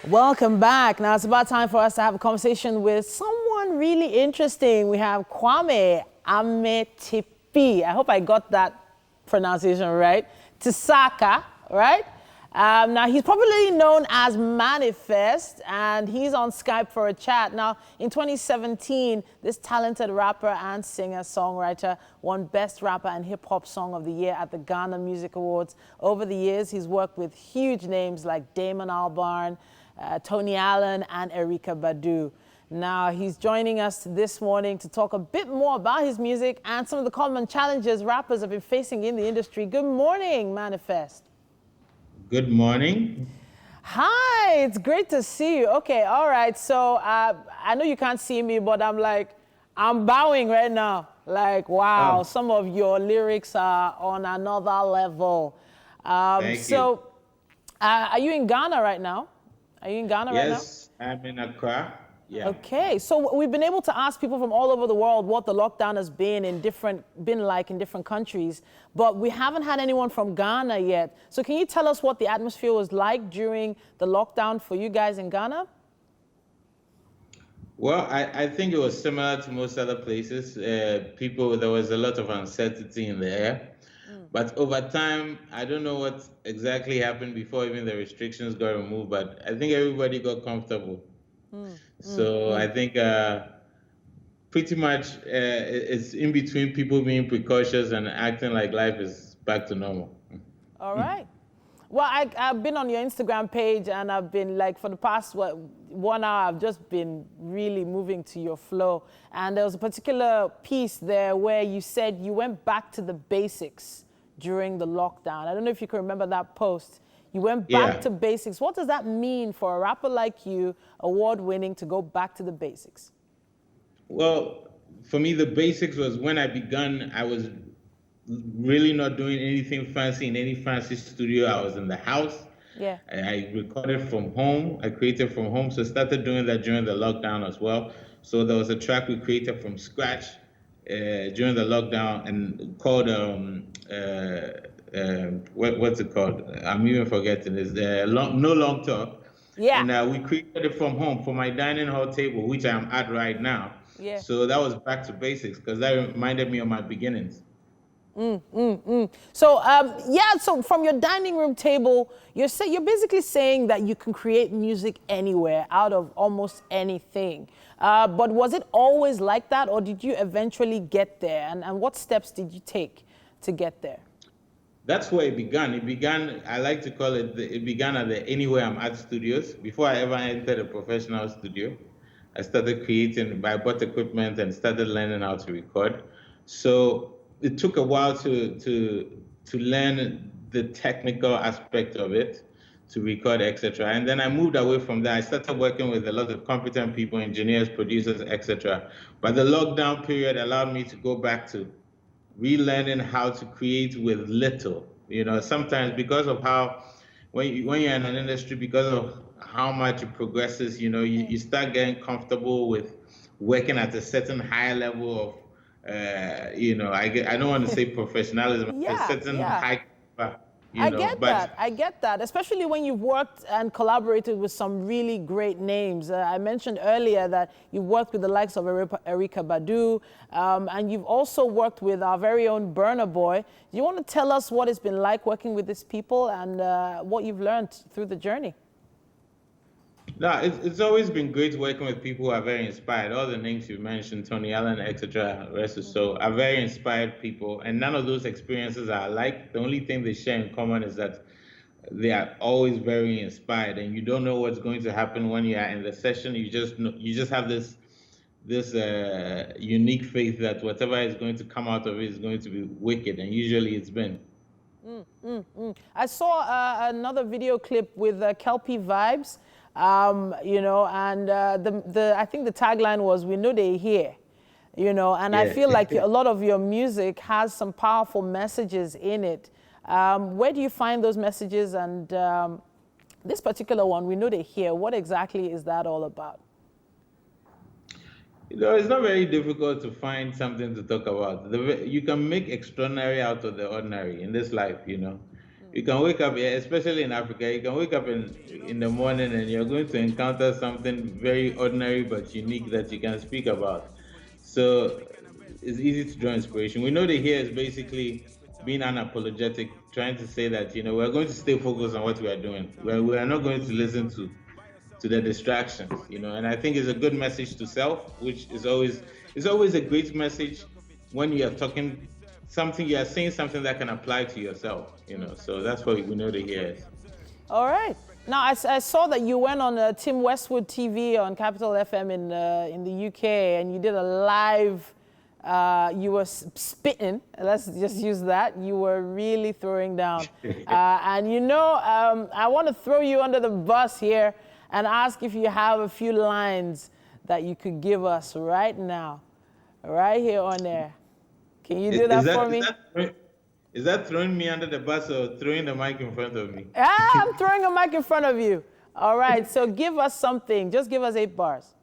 Welcome back. Now it's about time for us to have a conversation with someone really interesting. We have Kwame Ametipi. I hope I got that pronunciation right. Tisaka, right? Now he's popularly known as M.anifest, and he's on Skype for a chat. Now in 2017, this talented rapper and singer-songwriter won Best Rapper and Hip Hop Song of the Year at the Ghana Music Awards. Over the years, he's worked with huge names like Damon Albarn, Tony Allen, and Erykah Badu. Now, he's joining us this morning to talk a bit more about his music and some of the common challenges rappers have been facing in the industry. Good morning, M.anifest. Good morning. Hi, it's great to see you. Okay, all right. So I know you can't see me, but I'm bowing right now. Like, wow, Some of your lyrics are on another level. Thank you. Are you in Ghana right now? Are you in Ghana right now? Yes, I'm in Accra. Yeah. Okay, so we've been able to ask people from all over the world what the lockdown has been like in different countries, but we haven't had anyone from Ghana yet. So can you tell us what the atmosphere was like during the lockdown for you guys in Ghana? Well, I think it was similar to most other places. There was a lot of uncertainty in the air. But over time, I don't know what exactly happened before even the restrictions got removed, but I think everybody got comfortable. I think pretty much it's in between people being precautious and acting like life is back to normal. All right. Well, I've been on your Instagram page and I've been like, for the past 1 hour, I've just been really moving to your flow. And there was a particular piece there where you said you went back to the basics during the lockdown. I don't know if you can remember that post. You went back to basics. What does that mean for a rapper like you, award-winning, to go back to the basics? Well, for me, the basics was when I began, I was really not doing anything fancy in any fancy studio. I was in the house. Yeah. I recorded from home. I created from home. So I started doing that during the lockdown as well. So there was a track we created from scratch during the lockdown and called what's it called? I'm even forgetting. It's No Long Talk. Yeah. And we created it from home for my dining hall table, which I'm at right now. Yeah. So that was back to basics because that reminded me of my beginnings. So so from your dining room table, you're basically saying that you can create music anywhere out of almost anything. But was it always like that, or did you eventually get there? And what steps did you take to get there? That's where it began. I like to call it, it began at the Anywhere I'm At Studios. Before I ever entered a professional studio, I started creating, I bought equipment and started learning how to record. So it took a while to learn the technical aspect of it, to record, etc. And then I moved away from that. I started working with a lot of competent people, engineers, producers, etc. But the lockdown period allowed me to go back to relearning how to create with little. Sometimes because of how, when you're in an industry, because of how much it progresses, you start getting comfortable with working at a certain higher level of, I don't want to say professionalism, a certain high, I get that, especially when you've worked and collaborated with some really great names. I mentioned earlier that you've worked with the likes of Erykah Badu, and you've also worked with our very own Burna Boy. Do you want to tell us what it's been like working with these people and what you've learned through the journey? No, it's always been great working with people who are very inspired. All the names you mentioned, Tony Allen, etc., are very inspired people. And none of those experiences are alike. The only thing they share in common is that they are always very inspired, and you don't know what's going to happen when you are in the session. You just have this unique faith that whatever is going to come out of it is going to be wicked, and usually it's been. I saw another video clip with Kelpie Vibes. And I think the tagline was, "We know they're here," and I feel like a lot of your music has some powerful messages in it. Where do you find those messages? And this particular one, "We know they're here," what exactly is that all about? It's not very difficult to find something to talk about. You can make extraordinary out of the ordinary in this life, You can wake up, yeah, especially in Africa, you can wake up in the morning and you're going to encounter something very ordinary but unique that you can speak about. So it's easy to draw inspiration. We know the here is basically being unapologetic, trying to say that, we're going to stay focused on what we are doing. We are not going to listen to the distractions, and I think it's a good message to self, which is always a great message when you are talking something, you are saying something that can apply to yourself, so that's what we know the here is. All right. Now, I saw that you went on Tim Westwood TV on Capital FM in the UK, and you did a live, you were spitting, let's just use that. You were really throwing down. And I want to throw you under the bus here and ask if you have a few lines that you could give us right now, right here on air. Can you do that for me? Is that throwing me under the bus or throwing the mic in front of me? I'm throwing a mic in front of you. All right, so give us something. Just give us 8 bars.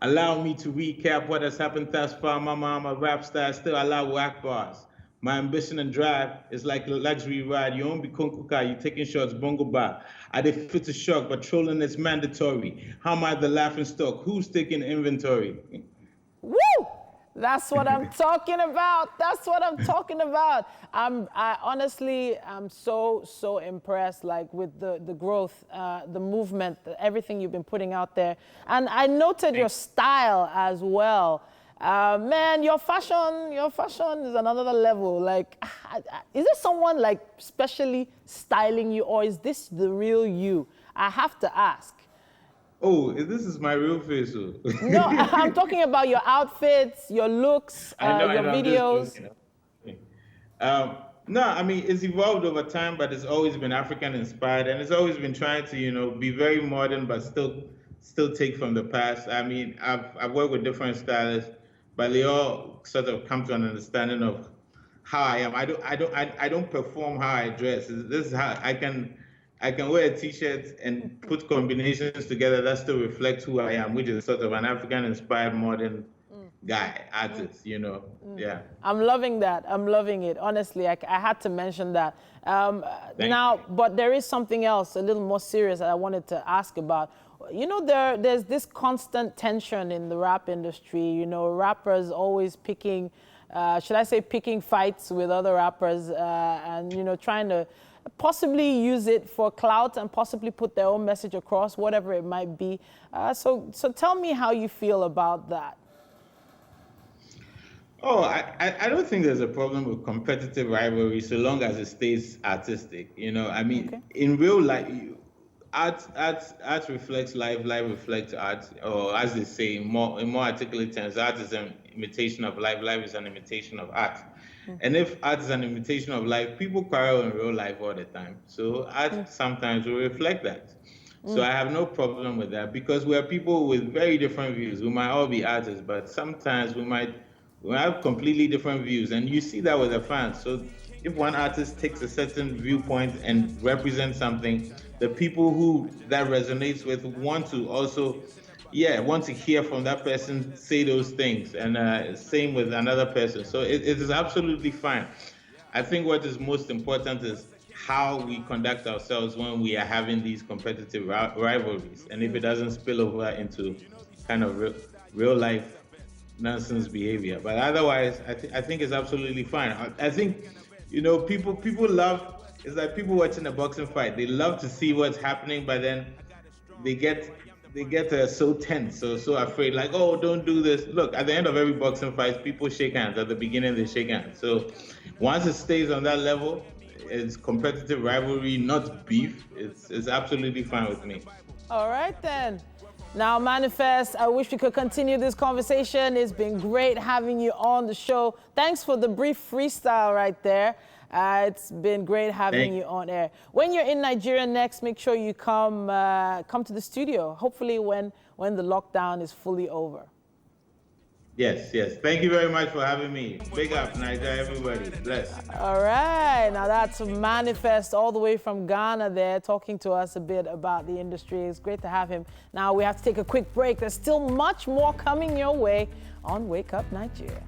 Allow me to recap what has happened thus far. Mama, I'm a rap star, still allow whack bars. My ambition and drive is like a luxury ride. You own Bikonkuka, you taking shots, bongo bar. I did fit to shock, but trolling is mandatory. How am I the laughing stock? Who's taking inventory? Woo! That's what I'm talking about. That's what I'm talking about. I honestly am so impressed, like with the growth, the movement, everything you've been putting out there. And I noted your style as well. Man, your fashion is another level. Like, is there someone like specially styling you, or is this the real you? I have to ask. Oh, this is my real face. No, I'm talking about your outfits, your looks, your videos. No, I mean, it's evolved over time, but it's always been African inspired, and it's always been trying to, be very modern, but still take from the past. I mean, I've worked with different stylists, but they all sort of come to an understanding of how I am. I don't perform how I dress. This is how I can wear a t-shirt and put combinations together that still reflect who I am, which is sort of an African-inspired modern guy, artist, Yeah. I'm loving that. I'm loving it. Honestly, I had to mention that. But there is something else a little more serious that I wanted to ask about. There's this constant tension in the rap industry. Rappers always picking fights with other rappers and, trying to possibly use it for clout and possibly put their own message across, whatever it might be. So tell me how you feel about that. Oh, I don't think there's a problem with competitive rivalry so long as it stays artistic. I mean, okay. In real life, art reflects life, life reflects art, or as they say in more articulate terms, art is an imitation of life, life is an imitation of art. And if art is an imitation of life, people quarrel in real life all the time. So art sometimes will reflect that. So I have no problem with that, because we are people with very different views. We might all be artists, but sometimes we have completely different views. And you see that with the fans. So if one artist takes a certain viewpoint and represents something, the people who that resonates with want to hear from that person say those things, and same with another person. So it is absolutely fine. I think what is most important is how we conduct ourselves when we are having these competitive rivalries, and if it doesn't spill over into kind of real life nonsense behavior. But otherwise, I think it's absolutely fine. I think, people love. It's like people watching a boxing fight. They love to see what's happening, but then they get so tense, so afraid, like, oh, don't do this. Look, at the end of every boxing fight, people shake hands. At the beginning, they shake hands. So once it stays on that level, it's competitive rivalry, not beef. It's absolutely fine with me. All right, then. Now, M.anifest, I wish we could continue this conversation. It's been great having you on the show. Thanks for the brief freestyle right there. It's been great having you on air. When you're in Nigeria next, make sure you come to the studio, hopefully when the lockdown is fully over. Yes. Thank you very much for having me. Big up, Nigeria, everybody. Bless. All right. Now that's M.anifest all the way from Ghana there, talking to us a bit about the industry. It's great to have him. Now we have to take a quick break. There's still much more coming your way on Wake Up Nigeria.